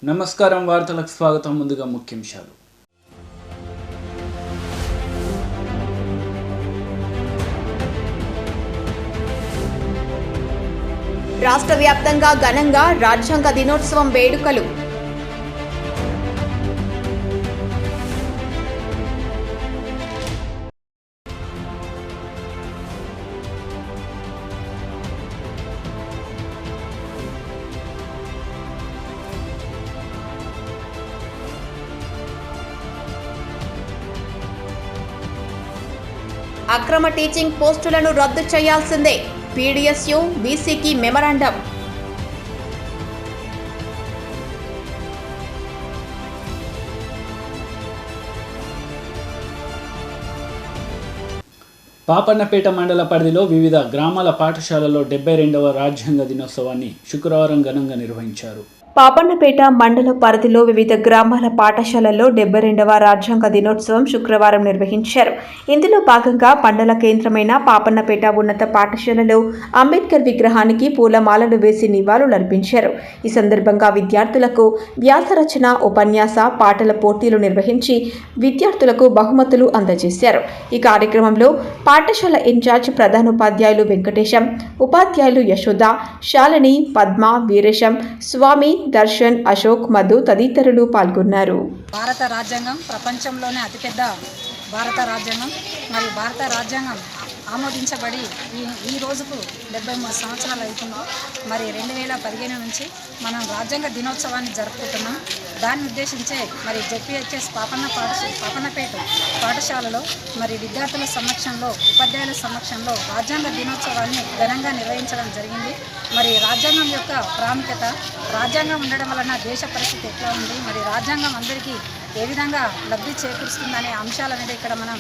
నమస్కారం, వార్తలకు స్వాగతం. ముందుగా ముఖ్యాంశాలు. రాష్ట్ర వ్యాప్తంగా ఘనంగా రాజ్యాంగ దినోత్సవం వేడుకలు. అక్రమ టీచింగ్ పోస్టులను రద్దు చేయాల్సిందే, పీడీఎస్యూ బీసీకి మెమరాండం. పాపన్నపేట మండల పరిధిలో వివిధ గ్రామాల పాఠశాలల్లో 72వ రాజ్యాంగ దినోత్సవాన్ని శుక్రవారం ఘనంగా నిర్వహించారు. పాపన్నపేట మండల పరిధిలో వివిధ గ్రామాల పాఠశాలల్లో 72వ రాజ్యాంగ దినోత్సవం శుక్రవారం నిర్వహించారు. ఇందులో భాగంగా మండల కేంద్రమైన పాపన్నపేట ఉన్నత పాఠశాలలో అంబేద్కర్ విగ్రహానికి పూలమాలలు వేసి నివాళులర్పించారు. ఈ సందర్భంగా విద్యార్థులకు వ్యాసరచన, ఉపన్యాస, పాటల పోటీలు నిర్వహించి విద్యార్థులకు బహుమతులు అందజేశారు. ఈ కార్యక్రమంలో పాఠశాల ఇన్ఛార్జ్ ప్రధానోపాధ్యాయులు వెంకటేశం, ఉపాధ్యాయులు యశోద, శాలిని, పద్మ, వీరేశం, స్వామి, దర్శన్, అశోక్, మధు తదితరులు పాల్గొన్నారు. భారత రాజ్యాంగం ప్రపంచంలోనే అతిపెద్ద భారత రాజ్యాంగం. మరియు భారత రాజ్యాంగం ఆమోదించబడి ఈ రోజుకు 73 సంవత్సరాలు అవుతుంది. మరి 2015 నుంచి మనం రాజ్యాంగ దినోత్సవాన్ని జరుపుకుంటున్నాం. దాన్ని ఉద్దేశించే మరి జెడ్పీహెచ్ఎస్ పాపన్నపేట పాఠశాలలో మరి విద్యార్థుల సమక్షంలో, ఉపాధ్యాయుల సమక్షంలో రాజ్యాంగ దినోత్సవాన్ని ఘనంగా నిర్వహించడం జరిగింది. మరి రాజ్యాంగం యొక్క ప్రాముఖ్యత, రాజ్యాంగం ఉండడం వలన దేశ పరిస్థితి ఎట్లా ఉంది, మరి రాజ్యాంగం అందరికీ ఏ విధంగా లబ్ధి చేకూరుస్తుందనే అంశాలు అనేది ఇక్కడ మనం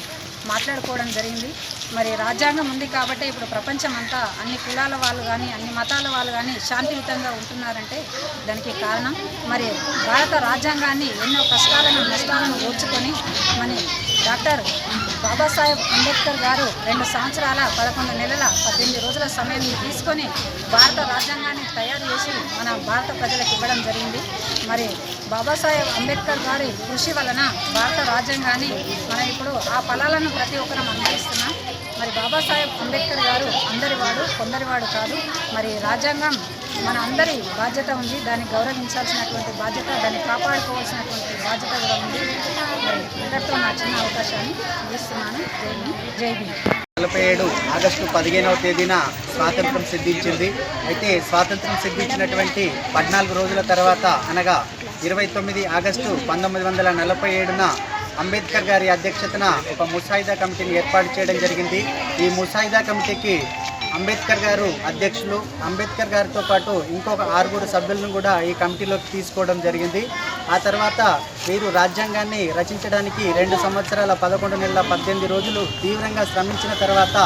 మాట్లాడుకోవడం జరిగింది. మరి రాజ్యాంగం ఉంది కాబట్టి ఇప్పుడు ప్రపంచం అంతా అన్ని కులాల వాళ్ళు కానీ, అన్ని మతాల వాళ్ళు కానీ శాంతియుతంగా ఉంటున్నారంటే దానికి కారణం మరి భారత రాజ్యాంగాన్ని ఎన్నో కష్టాలను, నష్టాలను ఓర్చుకొని మన డాక్టర్ బాబాసాహెబ్ అంబేద్కర్ గారు 2 సంవత్సరాల 11 నెలల 18 రోజుల సమయం తీసుకొని భారత రాజ్యాంగాన్ని తయారు చేసి మన భారత ప్రజలకు ఇవ్వడం జరిగింది. మరి బాబాసాహెబ్ అంబేద్కర్ గారి కృషి వలన భారత రాజ్యాంగాన్ని మనం ఇప్పుడు ఆ ఫలాలను ప్రతి ఒక్కరం అనుభవిస్తున్నాం. మరి బాబాసాహెబ్ అంబేద్కర్ గారు అందరివాడు, కొందరివాడు కాదు. మరి రాజ్యాంగం మన అందరి బాధ్యత ఉంది. దాన్ని గౌరవించాల్సినటువంటి బాధ్యత, దాన్ని కాపాడుకోవాల్సినటువంటి బాధ్యత కూడా ఉంది. మరి అందరితో నా చిన్న అవకాశాన్ని ఇస్తున్నాను. జై భీమ్. 47 ఆగస్టు 15వ తేదీన స్వాతంత్రం సిద్ధించింది. అయితే స్వాతంత్రం సిద్ధించినటువంటి 14 రోజుల తర్వాత, అనగా 29 ఆగస్టు 1947న అంబేద్కర్ గారి అధ్యక్షతన ఒక ముసాయిదా కమిటీని ఏర్పాటు చేయడం జరిగింది. ఈ ముసాయిదా కమిటీకి అంబేద్కర్ గారు అధ్యక్షులు. అంబేద్కర్ గారితో పాటు ఇంకొక 6 సభ్యులను కూడా ఈ కమిటీలోకి తీసుకోవడం జరిగింది. ఆ తర్వాత వీరు రాజ్యాంగాన్ని రచించడానికి 2 సంవత్సరాల 11 నెలల 18 రోజులు తీవ్రంగా శ్రమించిన తర్వాత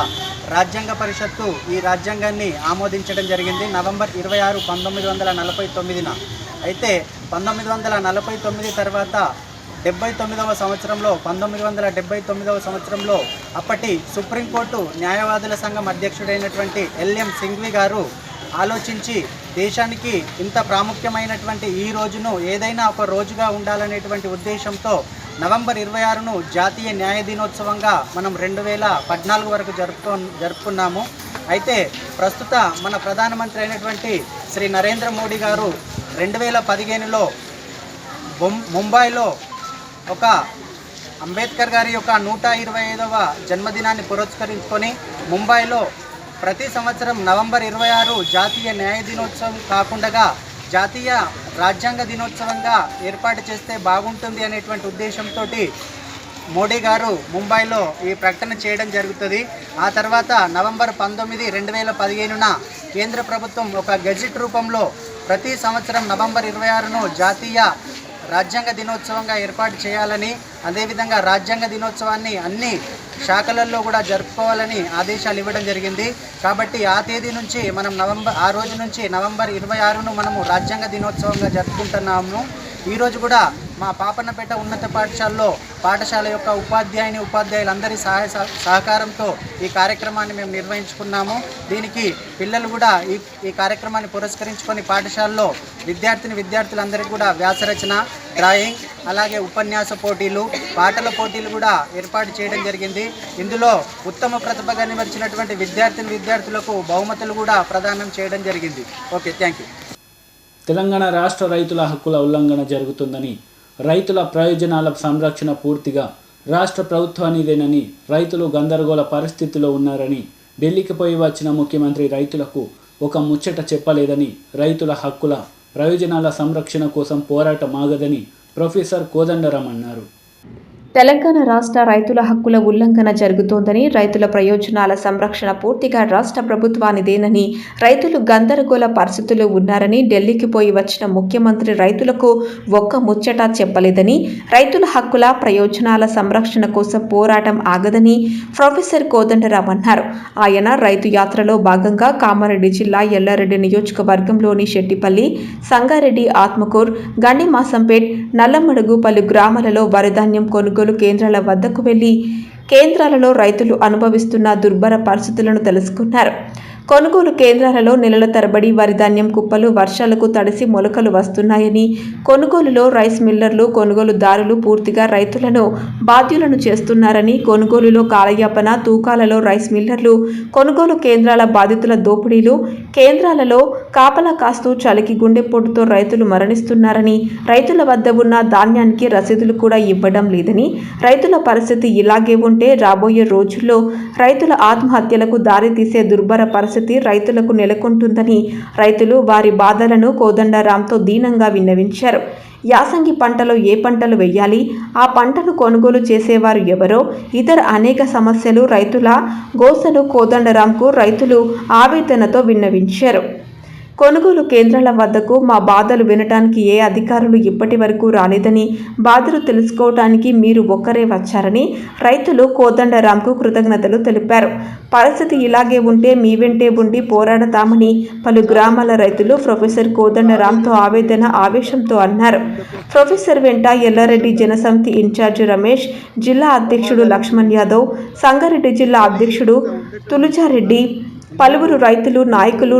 రాజ్యాంగ పరిషత్తు ఈ రాజ్యాంగాన్ని ఆమోదించడం జరిగింది నవంబర్ 26, 1949న. అయితే 1949 తర్వాత 79వ సంవత్సరంలో 1979వ సంవత్సరంలో అప్పటి సుప్రీంకోర్టు న్యాయవాదుల సంఘం అధ్యక్షుడైనటువంటి ఎల్ఎం సింఘ్వి గారు ఆలోచించి దేశానికి ఇంత ప్రాముఖ్యమైనటువంటి ఈ రోజును ఏదైనా ఒక రోజుగా ఉండాలనేటువంటి ఉద్దేశంతో నవంబర్ 26ను జాతీయ న్యాయ దినోత్సవంగా మనం 2014 వరకు జరుపుకున్నాము. అయితే ప్రస్తుత మన ప్రధానమంత్రి అయినటువంటి శ్రీ నరేంద్ర మోడీ గారు 2015లో ముంబైలో ఒక అంబేద్కర్ గారి యొక్క 125వ జన్మదినాన్ని పురస్కరించుకొని ముంబైలో ప్రతి సంవత్సరం నవంబర్ 26 జాతీయ న్యాయ దినోత్సవం కాకుండా జాతీయ రాజ్యాంగ దినోత్సవంగా ఏర్పాటు చేస్తే బాగుంటుంది అనేటువంటి ఉద్దేశంతో మోడీ గారు ముంబైలో ఈ ప్రకటన చేయడం జరుగుతుంది. ఆ తర్వాత నవంబర్ 19, 2015న కేంద్ర ప్రభుత్వం ఒక గెజిట్ రూపంలో ప్రతి సంవత్సరం నవంబర్ 26ను జాతీయ రాజ్యాంగ దినోత్సవంగా ఏర్పాటు చేయాలని, అదేవిధంగా రాజ్యాంగ దినోత్సవాన్ని అన్ని శాఖలలో కూడా జరుపుకోవాలని ఆదేశాలు ఇవ్వడం జరిగింది. కాబట్టి ఆ తేదీ నుంచి మనం ఆ రోజు నుంచి నవంబర్ 26ను మనము రాజ్యాంగ దినోత్సవంగా జరుపుకుంటున్నాము. ఈరోజు కూడా మా పాపన్నపేట ఉన్నత పాఠశాల యొక్క ఉపాధ్యాయులందరి సహకారంతో ఈ కార్యక్రమాన్ని మేము నిర్వహించుకున్నాము. దీనికి పిల్లలు కూడా ఈ కార్యక్రమాన్ని పురస్కరించుకొని పాఠశాలలో విద్యార్థులందరికీ కూడా వ్యాసరచన, డ్రాయింగ్, అలాగే ఉపన్యాస పోటీలు, పాటల పోటీలు కూడా ఏర్పాటు చేయడం జరిగింది. ఇందులో ఉత్తమ ప్రతిభ కనబరిచినటువంటి విద్యార్థులకు బహుమతులు కూడా ప్రదానం చేయడం జరిగింది. Okay, thank you. తెలంగాణ రాష్ట్ర రైతుల హక్కుల ఉల్లంఘన జరుగుతుందని, రైతుల ప్రయోజనాల సంరక్షణ పూర్తిగా రాష్ట్ర ప్రభుత్వానిదేనని, రైతులు గందరగోళ పరిస్థితిలో ఉన్నారని, ఢిల్లీకి పోయి వచ్చిన ముఖ్యమంత్రి రైతులకు ఒక ముచ్చట చెప్పలేదని, రైతుల హక్కుల ప్రయోజనాల సంరక్షణ కోసం పోరాటం ఆగదని ప్రొఫెసర్ కోదండరాం అన్నారు. తెలంగాణ రాష్ట్ర రైతుల హక్కుల ఉల్లంఘన జరుగుతోందని, రైతుల ప్రయోజనాల సంరక్షణ పూర్తిగా రాష్ట్ర ప్రభుత్వానిదేనని, రైతులు గందరగోళ పరిస్థితుల్లో ఉన్నారని, ఢిల్లీకి పోయి వచ్చిన ముఖ్యమంత్రి రైతులకు ఒక్క ముచ్చట చెప్పలేదని, రైతుల హక్కుల ప్రయోజనాల సంరక్షణ కోసం పోరాటం ఆగదని ప్రొఫెసర్ కోదండరాం అన్నారు. ఆయన రైతు యాత్రలో భాగంగా కామారెడ్డి జిల్లా ఎల్లారెడ్డి నియోజకవర్గంలోని శెట్టిపల్లి, సంగారెడ్డి, ఆత్మకూర్, గండిమాసంపేట్, నల్లమడుగు పలు గ్రామాలలో వరిధాన్యం కొనుగోలు కేంద్రాల వద్దకు వెళ్లి కేంద్రాలలో రైతులు అనుభవిస్తున్న దుర్భర పరిస్థితులను తెలుసుకున్నారు. కొనుగోలు కేంద్రాలలో నెలల తరబడి వరిధాన్యం కుప్పలు వర్షాలకు తడిసి మొలకలు వస్తున్నాయని, కొనుగోలులో రైస్ మిల్లర్లు, కొనుగోలుదారులు పూర్తిగా రైతులను బాధ్యులను చేస్తున్నారని, కొనుగోలులో కాలయాపన, తూకాలలో రైస్ మిల్లర్లు, కొనుగోలు కేంద్రాల బాధితుల దోపిడీలు, కేంద్రాలలో కాపలా కాస్తూ చలికి గుండెపోటుతో రైతులు మరణిస్తున్నారని, రైతుల వద్ద ఉన్న ధాన్యానికి రసీదులు కూడా ఇవ్వడం లేదని, రైతుల పరిస్థితి ఇలాగే ఉంటే రాబోయే రోజుల్లో రైతుల ఆత్మహత్యలకు దారితీసే దుర్భర పరిస్థితి రైతులకు నెలకొంటుందని రైతులు వారి బాధలను కోదండరాంతో దీనంగా విన్నవించారు. యాసంగి పంటలో ఏ పంటలు వేయాలి, ఆ పంటను కొనుగోలు చేసేవారు ఎవరో, ఇతర అనేక సమస్యలు రైతుల గోసను కోదండరాంకు రైతులు ఆవేదనతో విన్నవించారు. కొనుగోలు కేంద్రాల వద్దకు మా బాధలు వినటానికి ఏ అధికారులు ఇప్పటి వరకు రాలేదని, బాధలు తెలుసుకోవటానికి మీరు ఒక్కరే వచ్చారని రైతులు కోదండరాంకు కృతజ్ఞతలు తెలిపారు. పరిస్థితి ఇలాగే ఉంటే మీ వెంటే ఉండి పోరాడతామని పలు గ్రామాల రైతులు ప్రొఫెసర్ కోదండరాంతో ఆవేశంతో అన్నారు. ప్రొఫెసర్ వెంట ఎల్లారెడ్డి జనసమితి ఇన్ఛార్జి రమేష్, జిల్లా అధ్యక్షుడు లక్ష్మణ్ యాదవ్, సంగారెడ్డి జిల్లా అధ్యక్షుడు తులుజారెడ్డి, పలువురు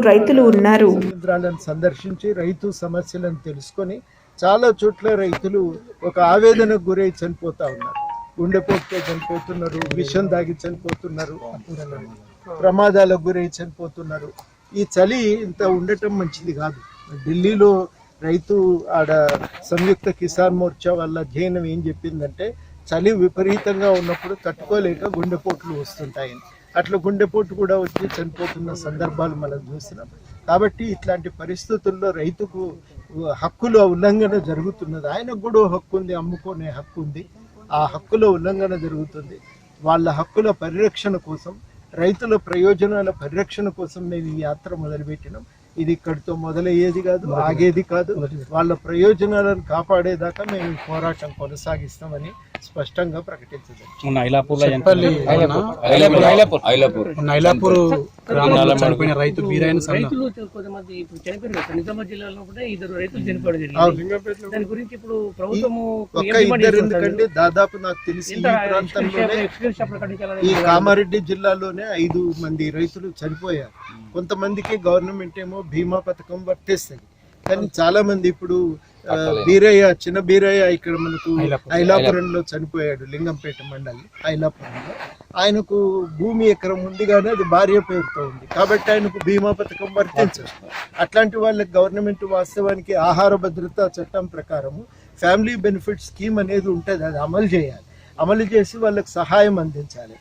రైతులు ఉన్నారు. కేంద్రాలను సందర్శించి రైతు సమస్యలను తెలుసుకొని చాలా చోట్ల రైతులు ఒక ఆవేదనకు గురై చనిపోతా ఉన్నారు. గుండెపోటుతో చనిపోతున్నారు, విషం దాగి చనిపోతున్నారు, ప్రమాదాలకు గురై చనిపోతున్నారు. ఈ చలి ఇంత ఉండటం మంచిది కాదు. ఢిల్లీలో రైతు ఆడ సంయుక్త కిసాన్ మోర్చా వాళ్ళ అధ్యయనం ఏం చెప్పిందంటే, చలి విపరీతంగా ఉన్నప్పుడు తట్టుకోలేక గుండెపోట్లు వస్తుంటాయని. అట్లా గుండెపోటు కూడా వచ్చి చనిపోతున్న సందర్భాలు మనం చూసినాం. కాబట్టి ఇట్లాంటి పరిస్థితుల్లో రైతుకు హక్కుల ఉల్లంఘన జరుగుతున్నది. ఆయనకు కూడా హక్కు ఉంది, అమ్ముకునే హక్కు ఉంది. ఆ హక్కుల ఉల్లంఘన జరుగుతుంది. వాళ్ళ హక్కుల పరిరక్షణ కోసం, రైతుల ప్రయోజనాల పరిరక్షణ కోసం మేము ఈ యాత్ర మొదలుపెట్టినాం. ఇది ఇక్కడితో మొదలయ్యేది కాదు, ఆగేది కాదు. వాళ్ళ ప్రయోజనాలను కాపాడేదాకా మేము పోరాటం కొనసాగిస్తామని స్పష్టంగా ప్రకటించదు. రైతు కొంతమంది చనిపోయిన నిజామాబాద్ జిల్లాలో కూడా 2 రైతులు చనిపోవడం. దాని గురించి ఇప్పుడు ప్రభుత్వము ఎందుకంటే దాదాపు నాకు తెలిసి ఈ ప్రాంతంలోనే ఈ కామారెడ్డి జిల్లాలోనే 5 మంది రైతులు చనిపోయారు. కొంతమందికి గవర్నమెంట్ ఏమో బీమా పథకం వర్తిస్తుంది, కానీ చాలా మంది ఇప్పుడు చిన్న బీరయ్య ఇక్కడ మనకు ఐలాపురంలో చనిపోయాడు, లింగంపేట మండలి ఐలాపురంలో. ఆయనకు భూమి ఎకరం ఉంది కానీ అది భార్య పేరుతో ఉంది, కాబట్టి ఆయనకు బీమా పథకం వర్తించదు. అట్లాంటి వాళ్ళకి గవర్నమెంట్ వాస్తవానికి ఆహార భద్రతా చట్టం ప్రకారము ఫ్యామిలీ బెనిఫిట్ స్కీమ్ అనేది ఉంటుంది, అది అమలు చేయాలి. అమలు చేసి వాళ్ళకి సహాయం అందించాలి.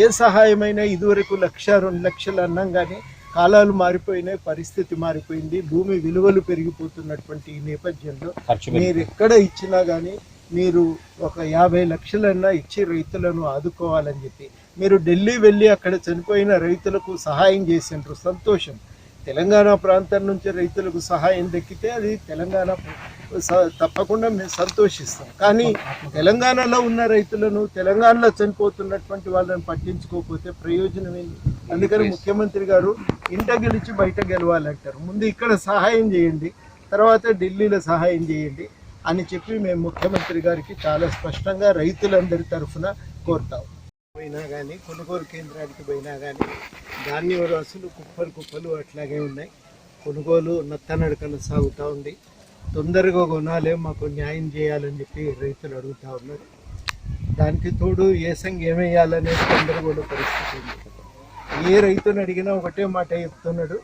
ఏ సహాయమైనా ఇదివరకు 1,00,000, 2 లక్షలు అన్నాం కానీ కాలాలు మారిపోయినాయి, పరిస్థితి మారిపోయింది, భూమి విలువలు పెరిగిపోతున్నటువంటి ఈ నేపథ్యంలో మీరు ఎక్కడ ఇచ్చినా కానీ మీరు ఒక 50 లక్షలన్నా ఇచ్చి రైతులను ఆదుకోవాలని చెప్పి మీరు ఢిల్లీ వెళ్ళి అక్కడ చనిపోయిన రైతులకు సహాయం చేసిండ్రు, సంతోషం. తెలంగాణ ప్రాంతం నుంచి రైతులకు సహాయం దక్కితే అది తెలంగాణ తప్పకుండా మేము సంతోషిస్తాం. కానీ తెలంగాణలో ఉన్న రైతులను, తెలంగాణలో చనిపోతున్నటువంటి వాళ్ళని పట్టించుకోకపోతే ప్రయోజనం ఏంటి? అందుకని ముఖ్యమంత్రి గారు ఇంట గెలిచి బయట గెలవాలంటారు. ముందు ఇక్కడ సహాయం చేయండి, తర్వాత ఢిల్లీలో సహాయం చేయండి. అని చెప్పి మేము ముఖ్యమంత్రి గారికి చాలా స్పష్టంగా రైతులందరి తరఫున కోరుతాం. పోయినా కానీ కొనుగోలు కేంద్రానికి పోయినా కానీ ధాన్యం రాసులు కుప్పలు అట్లాగే ఉన్నాయి. కొనుగోలు నత్తనడకలు సాగుతూ ఉంది. తొందరగా కొనాలే, మాకు న్యాయం చేయాలని చెప్పి రైతులు అడుగుతూ ఉన్నారు. దానికి తోడు ఏమేయాలనే గందరగోళ పరిస్థితి ఉంది. ఏ రైతుని అడిగినా ఒకటే మాట చెప్తున్నాడు,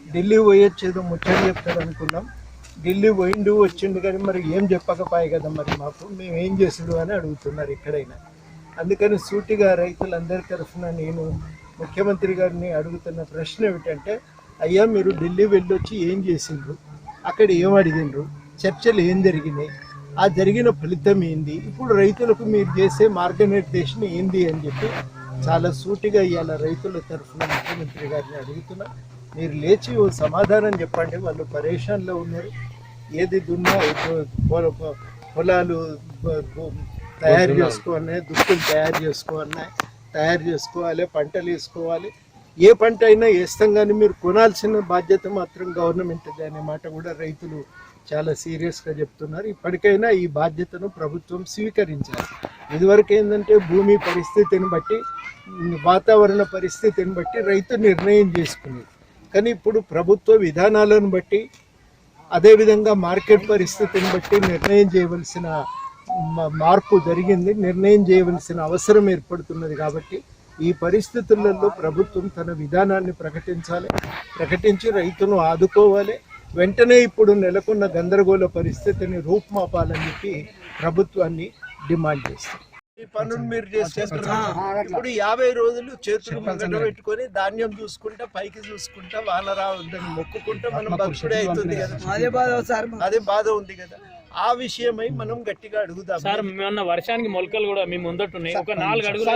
ఢిల్లీ పోయొచ్చేదో ముచ్చట చెప్తాడు అనుకున్నాం, ఢిల్లీ పోయిండు వచ్చిండు కానీ మరి ఏం చెప్పకపోయే కదా మరి మాకు, మేము ఏం చేసుడు అని అడుగుతున్నారు ఎక్కడైనా. అందుకని సూటిగా రైతులందరి తరఫున నేను ముఖ్యమంత్రి గారిని అడుగుతున్న ప్రశ్న ఏమిటంటే, అయ్యా మీరు ఢిల్లీ వెళ్ళొచ్చి ఏం చేసిండ్రు, అక్కడ ఏం అడిగిండ్రు, చర్చలు ఏం జరిగినాయి, ఆ జరిగిన ఫలితం ఏంది, ఇప్పుడు రైతులకు మీరు చేసే మార్గనిర్దేశం ఏంది అని చెప్పి చాలా సూటిగా ఇవాళ రైతుల తరఫున ముఖ్యమంత్రి గారిని అడుగుతున్నా. మీరు లేచి ఓ సమాధానం చెప్పండి. వాళ్ళు పరేషాన్లో ఉన్నారు. ఏది దున్నా పొలాలు తయారు చేసుకోవాలి, దుస్తులు తయారు చేసుకోవాలి, పంటలు వేసుకోవాలి. ఏ పంట అయినా వేస్తాం కానీ మీరు కొనాల్సిన బాధ్యత మాత్రం గవర్నమెంట్ది అనే మాట కూడా రైతులు చాలా సీరియస్గా చెప్తున్నారు. ఇప్పటికైనా ఈ బాధ్యతను ప్రభుత్వం స్వీకరించాలి. ఇదివరకు ఏంటంటే భూమి పరిస్థితిని బట్టి, వాతావరణ పరిస్థితిని బట్టి రైతు నిర్ణయం చేసుకునేది. కానీ ఇప్పుడు ప్రభుత్వ విధానాలను బట్టి, అదేవిధంగా మార్కెట్ పరిస్థితిని బట్టి నిర్ణయం చేయవలసిన మార్పు జరిగింది, నిర్ణయం చేయవలసిన అవసరం ఏర్పడుతున్నది. కాబట్టి ఈ పరిస్థితులలో ప్రభుత్వం తన విధానాన్ని ప్రకటించి రైతును ఆదుకోవాలి. వెంటనే ఇప్పుడు నెలకొన్న గందరగోళ పరిస్థితిని రూపుమాపాలని చెప్పి ప్రభుత్వాన్ని డిమాండ్ చేస్తాం. ఈ పనులు మీరు చేసుకుంటున్నారు. ఇప్పుడు 50 రోజులు చేతులు ముంగట పెట్టుకొని ధాన్యం చూసుకుంటా, పైకి చూసుకుంటా, వాన రావద్దని మొక్కుకుంటా మనం బతుకుడే అవుతుంది కదా. అదే బాధ ఉంది కదా. ఆ విషయమై మనం గట్టిగా అడుగుదాం సార్. మొన్న వర్షానికి మొలకలు కూడా మీ ముందట్టున్నాయి. ఒక 4 అడుగులు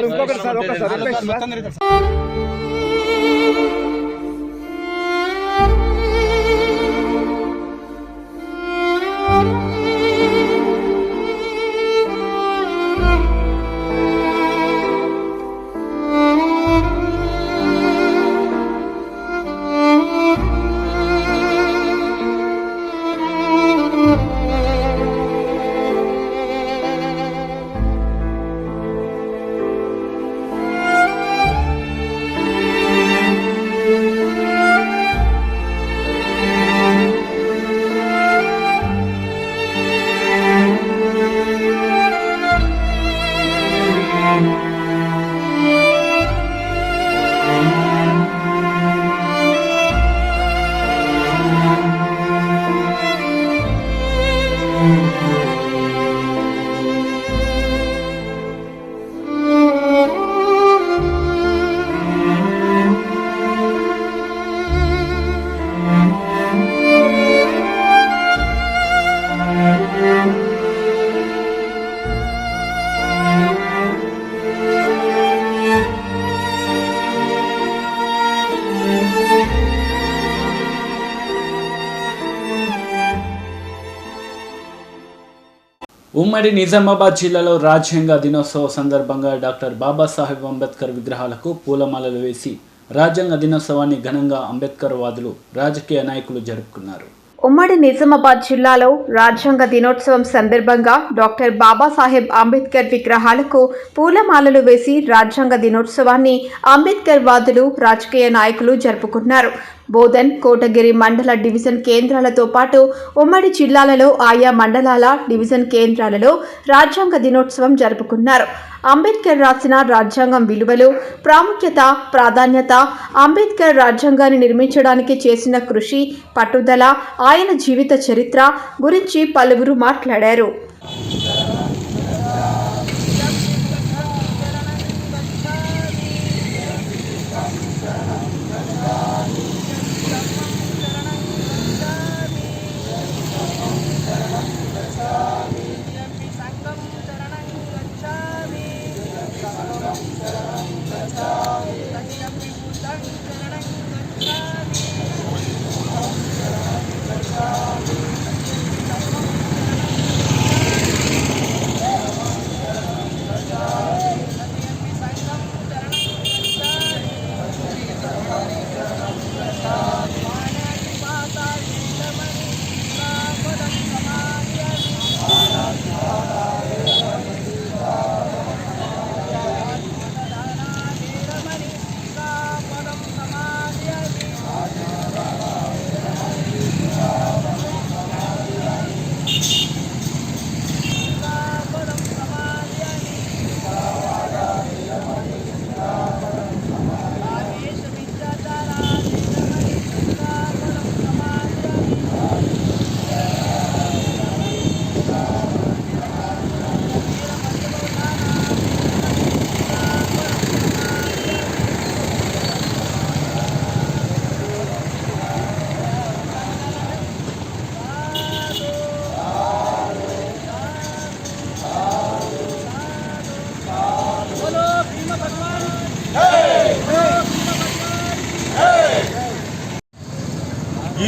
ఉమ్మడి నిజామాబాద్ జిల్లాలో రాజ్యాంగ దినోత్సవ సందర్భంగా డాక్టర్ బాబాసాహెబ్ అంబేద్కర్ విగ్రహాలకు పూలమాలలు వేసి రాజ్యాంగ దినోత్సవాన్ని ఘనంగా అంబేద్కర్ వాదులు, రాజకీయ నాయకులు జరుపుకున్నారు. ఉమ్మడి నిజామాబాద్ జిల్లాలో రాజ్యాంగ దినోత్సవం సందర్భంగా డాక్టర్ బాబాసాహెబ్ అంబేద్కర్ విగ్రహాలకు పూలమాలలు వేసి రాజ్యాంగ దినోత్సవాన్ని అంబేద్కర్ వాదులు, రాజకీయ నాయకులు జరుపుకున్నారు. బోధన్, కోటగిరి మండల డివిజన్ కేంద్రాలతో పాటు ఉమ్మడి జిల్లాలలో ఆయా మండలాల డివిజన్ కేంద్రాలలో రాజ్యాంగ దినోత్సవం జరుపుకున్నారు. అంబేద్కర్ రాసిన రాజ్యాంగం విలువలు, ప్రాముఖ్యత, ప్రాధాన్యత, అంబేద్కర్ రాజ్యాంగాన్ని నిర్మించడానికి చేసిన కృషి, పట్టుదల, ఆయన జీవిత చరిత్ర గురించి పలువురు మాట్లాడారు.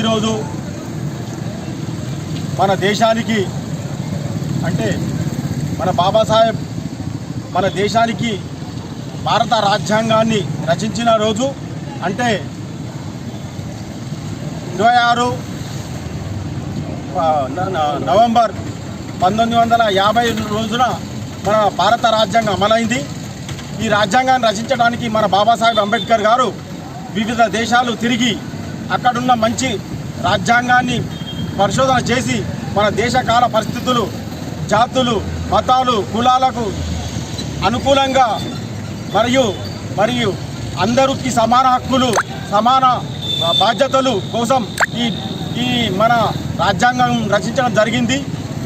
ఈరోజు మన దేశానికి అంటే మన బాబాసాహెబ్ మన దేశానికి భారత రాజ్యాంగాన్ని రచించిన రోజు అంటే 26 నవంబర్ 1950 రోజున మన భారత రాజ్యాంగం అమలైంది. ఈ రాజ్యాంగాన్ని రచించడానికి మన బాబాసాహెబ్ అంబేద్కర్ గారు వివిధ దేశాలు తిరిగి అక్కడున్న మంచి రాజ్యాంగాన్ని పరిశోధన చేసి మన దేశ కాల పరిస్థితులు, జాతులు, మతాలు, కులాలకు అనుకూలంగా మరియు అందరికీ సమాన హక్కులు, సమాన బాధ్యతలు కోసం ఈ మన రాజ్యాంగం రచించడం జరిగింది.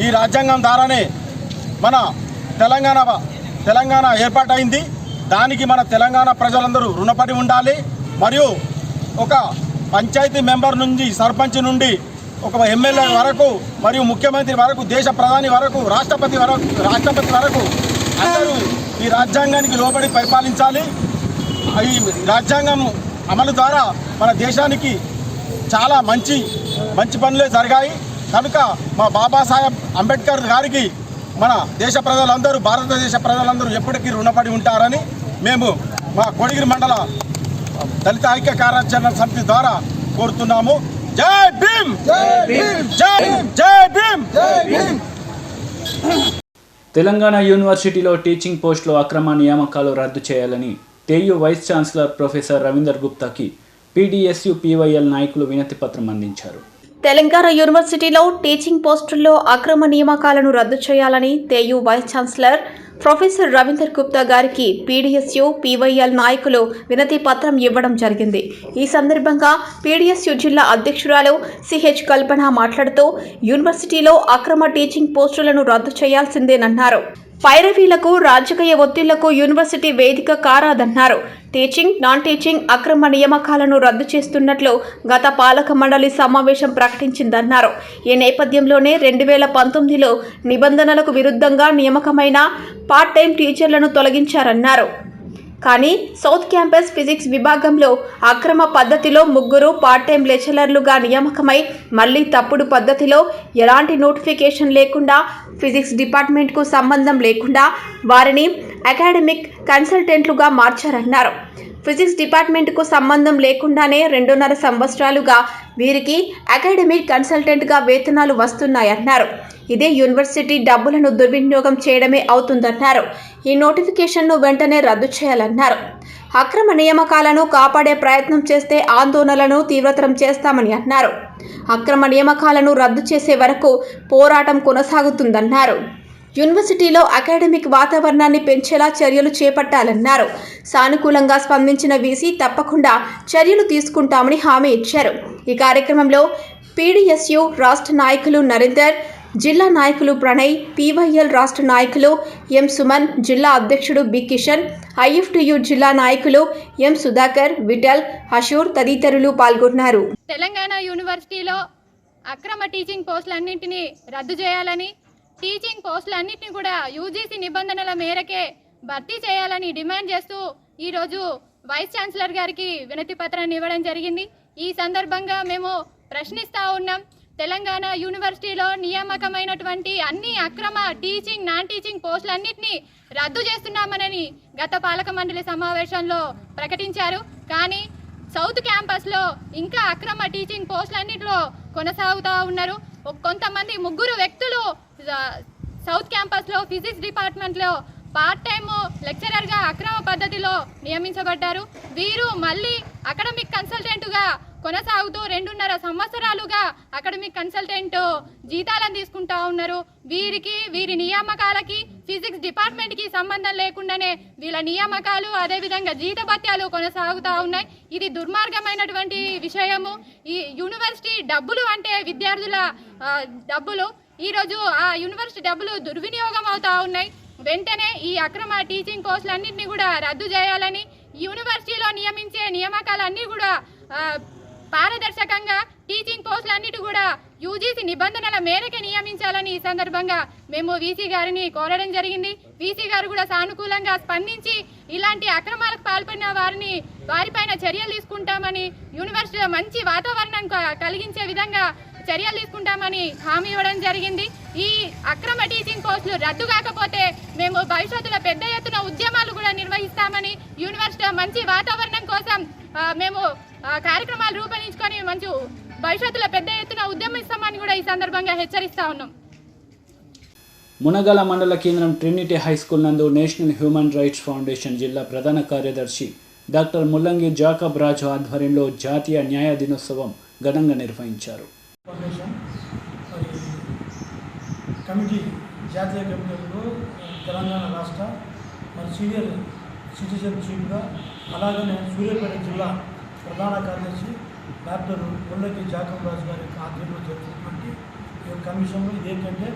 ఈ రాజ్యాంగం ద్వారానే మన తెలంగాణ ఏర్పాటైంది. దానికి మన తెలంగాణ ప్రజలందరూ రుణపడి ఉండాలి. మరియు ఒక పంచాయతీ మెంబర్ నుండి, సర్పంచ్ నుండి, ఒక ఎమ్మెల్యే వరకు మరియు ముఖ్యమంత్రి వరకు, దేశ ప్రధాని వరకు, రాష్ట్రపతి వరకు అందరూ ఈ రాజ్యాంగానికి లోబడి పరిపాలించాలి. ఈ రాజ్యాంగం అమలు ద్వారా మన దేశానికి చాలా మంచి పనులే జరిగాయి. కనుక మా బాబాసాహెబ్ అంబేద్కర్ గారికి మన దేశ ప్రజలందరూ, భారతదేశ ప్రజలందరూ ఎప్పటికీ రుణపడి ఉంటారని మేము మా కోడిగిరి మండల దళిత ఐక్య కార్యాచరణ సమితి ద్వారా కోరుతున్నాము. జై భీమ్, జై భీమ్, జై భీమ్. తెలంగాణ యూనివర్సిటీలో టీచింగ్ పోస్టులో అక్రమ నియామకాలు రద్దు చేయాలని TU vice chancellor professor Ravinder గుప్తాకి PDSU PYL నాయకులు వినతి పత్రం అందించారు. తెలంగాణ యూనివర్సిటీలో టీచింగ్ పోస్టుల్లో అక్రమ నియామకాలను రద్దు చేయాలని TU vice chancellor professor Ravinder Gupta గారికి PDSU PYL నాయకులు వినతి పత్రం ఇవ్వడం జరిగింది. ఈ సందర్భంగా PDSU జిల్లా అధ్యక్షురాలు CH కల్పన మాట్లాడుతూ యూనివర్సిటీలో అక్రమ టీచింగ్ పోస్టులను రద్దు చేయాల్సిందేనన్నారు. పైరవీలకు, రాజకీయ ఒత్తిళ్లకు యూనివర్సిటీ వేదిక కారాదన్నారు. టీచింగ్, నాన్ టీచింగ్ అక్రమ నియామకాలను రద్దు చేస్తున్నట్లు గత పాలక మండలి సమావేశం ప్రకటించిందన్నారు. ఈ నేపథ్యంలోనే 2019లో నిబంధనలకు విరుద్ధంగా నియామకమైన పార్ట్ టైం టీచర్లను తొలగించారన్నారు. కానీ సౌత్ క్యాంపస్ ఫిజిక్స్ విభాగంలో అక్రమ పద్ధతిలో 3 పార్ట్ టైం లెక్చరర్లుగా నియామకమై మళ్లీ తప్పుడు పద్ధతిలో ఎలాంటి నోటిఫికేషన్ లేకుండా, ఫిజిక్స్ డిపార్ట్మెంట్కు సంబంధం లేకుండా వారిని అకాడమిక్ కన్సల్టెంట్లుగా మార్చారన్నారు. ఫిజిక్స్ డిపార్ట్మెంట్కు సంబంధం లేకుండానే 2.5 సంవత్సరాలుగా వీరికి అకాడమిక్ కన్సల్టెంట్గా వేతనాలు వస్తున్నాయన్నారు. ఇదే యూనివర్సిటీ డబ్బులను దుర్వినియోగం చేయడమే అవుతుందన్నారు. ఈ నోటిఫికేషన్ను వెంటనే రద్దు చేయాలన్నారు. అక్రమ నియామకాలను కాపాడే ప్రయత్నం చేస్తే ఆందోళనలను తీవ్రతరం చేస్తామని అన్నారు. అక్రమ నియామకాలను రద్దు చేసే వరకు పోరాటం కొనసాగుతుందన్నారు. యూనివర్సిటీలో అకాడమిక్ వాతావరణాన్ని పెంచేలా చర్యలు చేపట్టాలన్నారు. సానుకూలంగా స్పందించిన వీసీ తప్పకుండా చర్యలు తీసుకుంటామని హామీ ఇచ్చారు. ఈ కార్యక్రమంలో PDSU రాష్ట్ర నాయకులు నరేందర్, జిల్లా నాయకులు ప్రణయ్, PYL రాష్ట్ర నాయకులు ఎం సుమన్, జిల్లా అధ్యక్షుడు బి కిషన్, IFTU జిల్లా నాయకులు ఎం సుధాకర్, విఠల్, అషూర్ తదితరులు పాల్గొన్నారు. తెలంగాణ యూనివర్సిటీలో అక్రమ టీచింగ్ పోస్టులన్నింటినీ రద్దు చేయాలని, టీచింగ్ పోస్టులన్నింటినీ కూడా UGC నిబంధనల మేరకే భర్తీ చేయాలని డిమాండ్ చేస్తూ ఈరోజు వైస్ ఛాన్సలర్ గారికి వినతి పత్రాన్ని ఇవ్వడం జరిగింది. ఈ సందర్భంగా మేము ప్రశ్నిస్తూ ఉన్నాం. తెలంగాణ యూనివర్సిటీలో నియామకమైనటువంటి అన్ని అక్రమ టీచింగ్, నాన్ టీచింగ్ పోస్టులన్నింటినీ రద్దు చేస్తున్నామని గత పాలక మండలి సమావేశంలో ప్రకటించారు. కానీ సౌత్ క్యాంపస్లో ఇంకా అక్రమ టీచింగ్ పోస్టులన్నింటిలో కొనసాగుతూ ఉన్నారు. కొంతమంది 3 వ్యక్తులు సౌత్ క్యాంపస్లో ఫిజిక్స్ డిపార్ట్మెంట్లో పార్ట్ టైమ్ లెక్చరర్గా అక్రమ పద్ధతిలో నియమించబడ్డారు. వీరు మళ్ళీ అకాడమిక్ కన్సల్టెంట్గా కొనసాగుతూ 2.5 సంవత్సరాలుగా అకాడమిక్ కన్సల్టెంట్ జీతాలను తీసుకుంటా ఉన్నారు. వీరి నియామకాలకి ఫిజిక్స్ డిపార్ట్మెంట్కి సంబంధం లేకుండానే వీళ్ళ నియామకాలు, అదేవిధంగా జీతభత్యాలు కొనసాగుతూ ఉన్నాయి. ఇది దుర్మార్గమైనటువంటి విషయము. ఈ యూనివర్సిటీ డబ్బులు అంటే విద్యార్థుల డబ్బులు. ఈరోజు ఆ యూనివర్సిటీ డబ్బులు దుర్వినియోగం అవుతూ ఉన్నాయి. వెంటనే ఈ అక్రమ టీచింగ్ పోస్టులన్నింటినీ కూడా రద్దు చేయాలని, యూనివర్సిటీలో నియమించే నియామకాలన్నీ కూడా పారదర్శకంగా, టీచింగ్ పోస్టులన్నిటి కూడా యూజీసీ నిబంధనల మేరకే నియమించాలని ఈ సందర్భంగా మేము వీసీ గారిని కోరడం జరిగింది. వీసీ గారు కూడా సానుకూలంగా స్పందించి ఇలాంటి అక్రమాలకు పాల్పడిన వారిపైన చర్యలు తీసుకుంటామని, యూనివర్సిటీలో మంచి వాతావరణం కలిగించే విధంగా చర్యలు తీసుకుంటామని హామీ ఇవ్వడం జరిగింది. ఈ అక్రమ టీచింగ్ పోస్టులు రద్దు కాకపోతే మేము భవిష్యత్తులో పెద్ద ఎత్తున ఉద్యమాలు కూడా నిర్వహిస్తామని, యూనివర్సిటీలో మంచి వాతావరణం కోసం మేము కార్యక్రమాలు రూపొందించుకొని మంచి భవిష్యత్తులో పెద్ద ఎత్తున ఉద్యమిస్తామని కూడా ఈ సందర్భంగా హెచ్చరిస్తా ఉన్నాం. మునగల మండల కేంద్రం ట్రినిటీ హై స్కూల్ నందు నేషనల్ హ్యూమన్ రైట్స్ ఫౌండేషన్ జిల్లా ప్రధాన కార్యదర్శి డాక్టర్ ముల్లంగి జాకబ్ రాజు ఆధ్వర్యంలో జాతీయ న్యాయ దినోత్సవం ఘనంగా నిర్వహించారు. కమిటీ జాతీయ కమిటీలో తెలంగాణ రాష్ట్ర సీనియర్ సిటిజన్ చీఫ్గా, అలాగే సూర్యాపేట జిల్లా ప్రధాన కార్యదర్శి డాక్టర్ ముల్లంగి జాకబ్ రాజు గారి ఆధ్వర్యంలో జరుగుతున్నటువంటి ఈ కమిషన్లో ఇదేంటంటే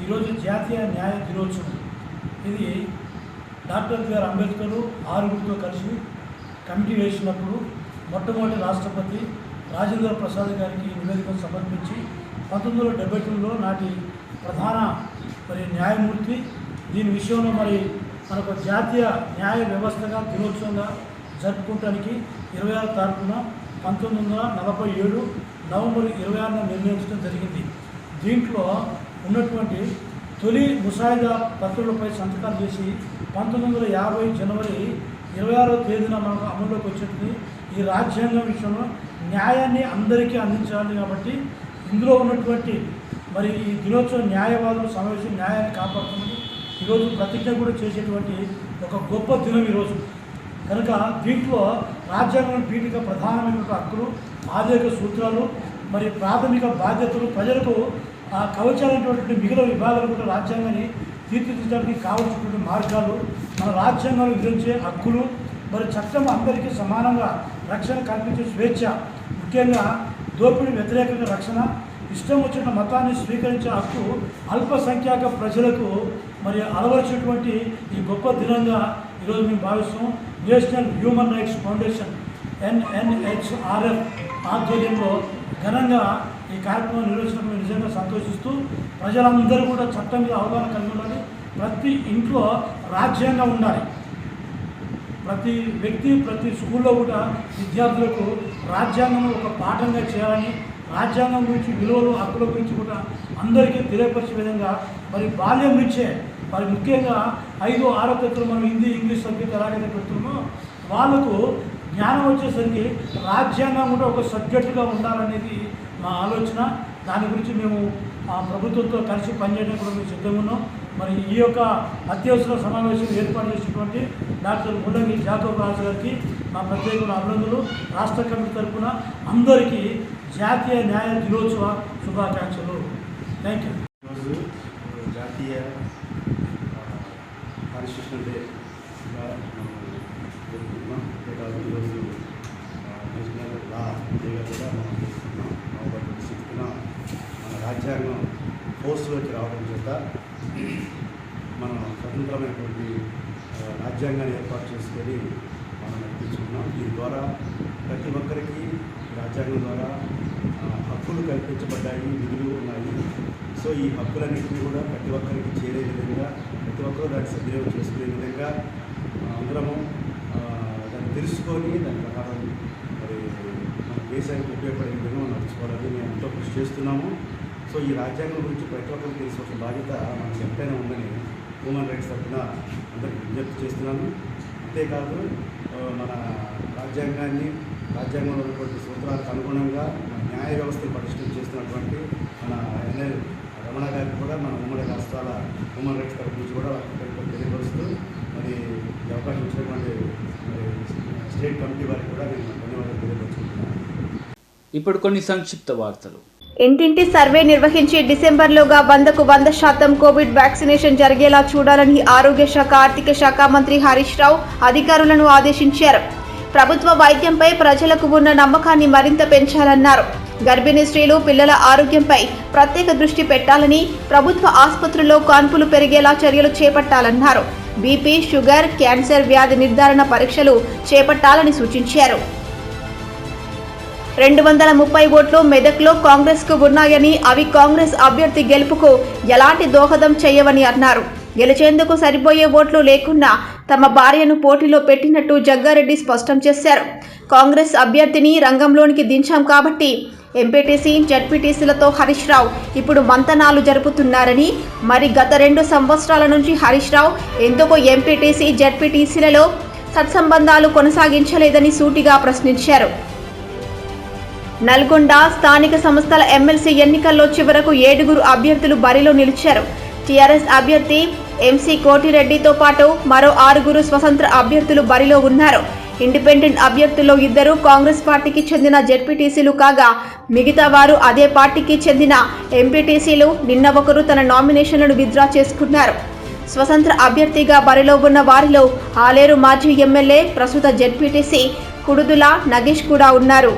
ఈరోజు జాతీయ న్యాయ దినోత్సవం. ఇది డాక్టర్ బిఆర్ అంబేద్కర్ 6 కలిసి కమిటీ వేసినప్పుడు మొట్టమొదటి రాష్ట్రపతి రాజేంద్ర ప్రసాద్ గారికి నివేదికను సమర్పించి 1972లో నాటి ప్రధాన న్యాయమూర్తి దీని విషయంలో మనకు జాతీయ న్యాయ వ్యవస్థగా దినోత్సవంగా జరుపుకోవడానికి 26 తారీఖున 1947 నవంబర్ 26న నిర్ణయించడం జరిగింది. దీంట్లో ఉన్నటువంటి తొలి ముసాయిదా పత్రాలపై సంతకాలు చేసి 1950 జనవరి 26వ తేదీన మనకు అమల్లోకి వచ్చింది. ఈ రాజ్యాంగం విషయంలో న్యాయాన్ని అందరికీ అందించాలి కాబట్టి ఇందులో ఉన్నటువంటి ఈ దినోత్సవ న్యాయవాదుల సమావేశం న్యాయాన్ని కాపాడుతుంది. ఈరోజు ప్రతిజ్ఞ కూడా చేసేటువంటి ఒక గొప్ప దినం ఈరోజు కనుక దీంట్లో రాజ్యాంగం పీఠిక ప్రధానమైనటువంటి హక్కులు, ఆర్థిక సూత్రాలు, ప్రాథమిక బాధ్యతలు, ప్రజలకు కవచాలైనటువంటి మిగిలిన విభాగాలు కూడా రాజ్యాంగాన్ని తీర్చిదిద్దడానికి కావలసినటువంటి మార్గాలు, మన రాజ్యాంగంలో విధించే హక్కులు, చట్టం అందరికీ సమానంగా రక్షణ కల్పించే స్వేచ్ఛ, ముఖ్యంగా దోపిడీ వ్యతిరేకంగా రక్షణ, ఇష్టం వచ్చిన మతాన్ని స్వీకరించే హక్కు అల్పసంఖ్యాక ప్రజలకు అలవరిచినటువంటి ఈ గొప్ప దినంగా ఈరోజు మేము భావిస్తాం. National human rights foundation NNHRF ఆధ్వర్యంలో ఘనంగా ఈ కార్యక్రమం నిర్వహించినప్పుడు నిజంగా సంతోషిస్తూ ప్రజలందరూ కూడా చట్టం మీద అవగాహన కలిగి ఉండాలి. ప్రతి ఇంట్లో రాజ్యాంగం ఉండాలి. ప్రతి వ్యక్తి ప్రతి స్కూల్లో కూడా విద్యార్థులకు రాజ్యాంగం ఒక పాఠంగా చేయాలని, రాజ్యాంగం గురించి విలువలు హక్కుల గురించి కూడా అందరికీ తెలియపరిచే విధంగా బాల్యం నుంచే ముఖ్యంగా 5, 6 తరగతులు మనం హిందీ, ఇంగ్లీష్ సబ్జెక్ట్ ఎలాగైతే పెడుతున్నామో వాళ్ళకు జ్ఞానం వచ్చేసరికి రాజ్యాంగం కూడా ఒక సబ్జెక్టుగా ఉండాలనేది మా ఆలోచన. దాని గురించి మేము ప్రభుత్వంతో కలిసి పనిచేయడానికి కూడా మేము సిద్ధంగా ఉన్నాం. ఈ యొక్క అత్యవసర సమావేశం ఏర్పాటు చేసినటువంటి డాక్టర్ ముల్లంగి జాకబ్ రాజు గారికి మా ప్రత్యేకమైన అభినందనలు. రాష్ట్ర కమిటీ తరఫున అందరికీ జాతీయ న్యాయ దినోత్సవ శుభాకాంక్షలు. Thank you. ఈరోజు జాతీయ కాన్స్టిట్యూషనల్ డేగా జరుపుకుంటున్నాం. అంతేకాదు ఈరోజు నేషనల్ లా డేగా కూడా మనం జరుపుకుంటున్నాం. నవంబర్ 26న మన రాజ్యాంగం ఫోర్స్లోకి రావడం చేత మనం స్వతంత్రమైనటువంటి రాజ్యాంగాన్ని ఏర్పాటు చేసుకొని మనం నడిపించుకున్నాం. దీని ద్వారా ప్రతి ఒక్కరికి రాజ్యాంగం ద్వారా హక్కులు కల్పించబడ్డాయి, విధులు ఉన్నాయి. సో ఈ హక్కులన్నింటినీ కూడా ప్రతి ఒక్కరికి చేరే విధంగా, ప్రతి ఒక్కరూ దాన్ని సద్వినియోగం చేసుకునే విధంగా అందరము దాన్ని తెలుసుకొని దాని ప్రకారం మన దేశానికి ఉపయోగపడే విధంగా మనం నడుచుకోవాలని మేము ఎంతో కృషి చేస్తున్నాము. సో ఈ రాజ్యాంగం గురించి ప్రతి ఒక్కరికి తెలుసుకోవాల్సిన బాధ్యత మనకు ఎంతైనా ఉందని హ్యూమన్ రైట్స్ తరఫున అందరికీ విజ్ఞప్తి చేస్తున్నాను. అంతేకాదు మన రాజ్యాంగంలో ఉన్నటువంటి సూత్రాలకు అనుగుణంగా మన న్యాయ వ్యవస్థను పటిష్టం చేస్తున్నటువంటి మన ఎన్ఎల్ రమణ గారికి కూడా మన ఉమ్మడి రాష్ట్రాల హ్యూమన్ రైట్స్ తరఫు నుంచి కూడా తెలియపరుస్తూ ఈ అవకాశం ఇచ్చినటువంటి స్టేట్ కమిటీ వారికి కూడా నేను ధన్యవాదాలు తెలియపరుచుకుంటున్నాను. ఇప్పుడు కొన్ని సంక్షిప్త వార్తలు. ఇంటింటి సర్వే నిర్వహించి డిసెంబర్లోగా 100% కోవిడ్ వ్యాక్సినేషన్ జరిగేలా చూడాలని ఆరోగ్య శాఖ, ఆర్థిక శాఖ మంత్రి హరీష్ రావు అధికారులను ఆదేశించారు. ప్రభుత్వ వైద్యంపై ప్రజలకు ఉన్న నమ్మకాన్ని మరింత పెంచాలన్నారు. గర్భిణీ స్త్రీలు, పిల్లల ఆరోగ్యంపై ప్రత్యేక దృష్టి పెట్టాలని, ప్రభుత్వ ఆసుపత్రుల్లో కాన్పులు పెరిగేలా చర్యలు చేపట్టాలన్నారు. బీపీ, షుగర్, క్యాన్సర్ వ్యాధి నిర్ధారణ పరీక్షలు చేపట్టాలని సూచించారు. 230 ఓట్లు మెదక్లో కాంగ్రెస్కు ఉన్నాయని అవి కాంగ్రెస్ అభ్యర్థి గెలుపుకు ఎలాంటి దోహదం చేయవని అన్నారు. గెలిచేందుకు సరిపోయే ఓట్లు లేకున్నా తమ భార్యను పోటీలో పెట్టినట్టు జగ్గారెడ్డి స్పష్టం చేశారు. కాంగ్రెస్ అభ్యర్థిని రంగంలోనికి దించాం కాబట్టి ఎంపీటీసీ జడ్పీటీసీలతో హరీష్ రావు ఇప్పుడు మంతనాలు జరుపుతున్నారని, మరి గత 2 సంవత్సరాల నుంచి హరీష్ రావు ఎందుకు ఎంపీటీసీ జడ్పీటీసీలలో సత్సంబంధాలు కొనసాగించలేదని సూటిగా ప్రశ్నించారు. నల్గొండ స్థానిక సంస్థల ఎమ్మెల్సీ ఎన్నికల్లో చివరకు 7 అభ్యర్థులు బరిలో నిలిచారు. టీఆర్ఎస్ అభ్యర్థి ఎంసీ కోటిరెడ్డితో పాటు మరో 6 స్వతంత్ర అభ్యర్థులు బరిలో ఉన్నారు. ఇండిపెండెంట్ అభ్యర్థుల్లో 2 కాంగ్రెస్ పార్టీకి చెందిన జెడ్పీటీసీలు కాగా మిగతా వారు అదే పార్టీకి చెందిన ఎంపీటీసీలు. నిన్న ఒకరు తన నామినేషన్లను విత్డ్రా చేసుకున్నారు. స్వతంత్ర అభ్యర్థిగా బరిలో ఉన్న వారిలో ఆలేరు మాజీ ఎమ్మెల్యే ప్రస్తుత జెడ్పీటీసీ కుడుదుల నగేష్ కూడా ఉన్నారు.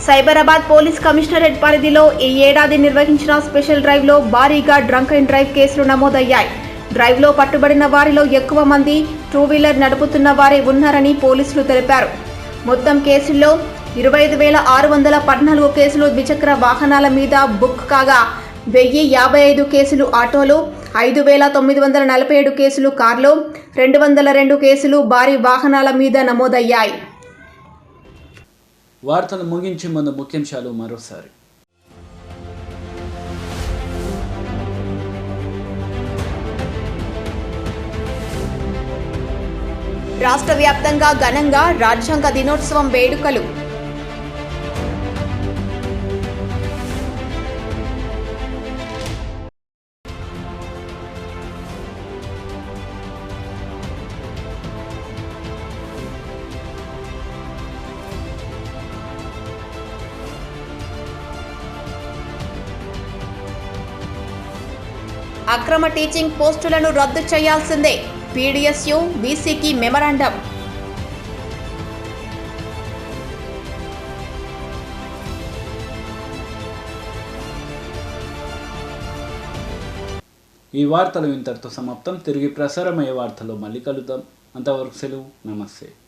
సైబరాబాద్ పోలీస్ కమిషనరేట్ పరిధిలో ఈ ఏడాది నిర్వహించిన స్పెషల్ డ్రైవ్లో భారీగా డ్రంక్ అండ్ డ్రైవ్ కేసులు నమోదయ్యాయి. డ్రైవ్లో పట్టుబడిన వారిలో ఎక్కువ మంది 2 వీలర్ నడుపుతున్న వారే ఉన్నారని పోలీసులు తెలిపారు. మొత్తం కేసుల్లో 25,614 కేసులు ద్విచక్ర వాహనాల మీద బుక్ కాగా 1055 కేసులు ఆటోలు, 5,947 కేసులు కార్లు, 202 కేసులు భారీ వాహనాల మీద నమోదయ్యాయి. వార్తలు ముగించే ముందు ముఖ్యాంశాలు మరోసారి. రాష్ట్ర వ్యాప్తంగా ఘనంగా రాజ్యాంగ దినోత్సవం వేడుకలు. అక్రమ టీచింగ్ పోస్టులను రద్దు చేయాల్సిందే, పీడీఎస్యు వీసీకి మెమరాండం. ఈ వార్తలు ఇంతటితో సమాప్తం. తిరిగి ప్రసారమయ్యే వార్తలో మళ్ళీ కలుద్దాం. అంతవరకు సెలవు. నమస్తే.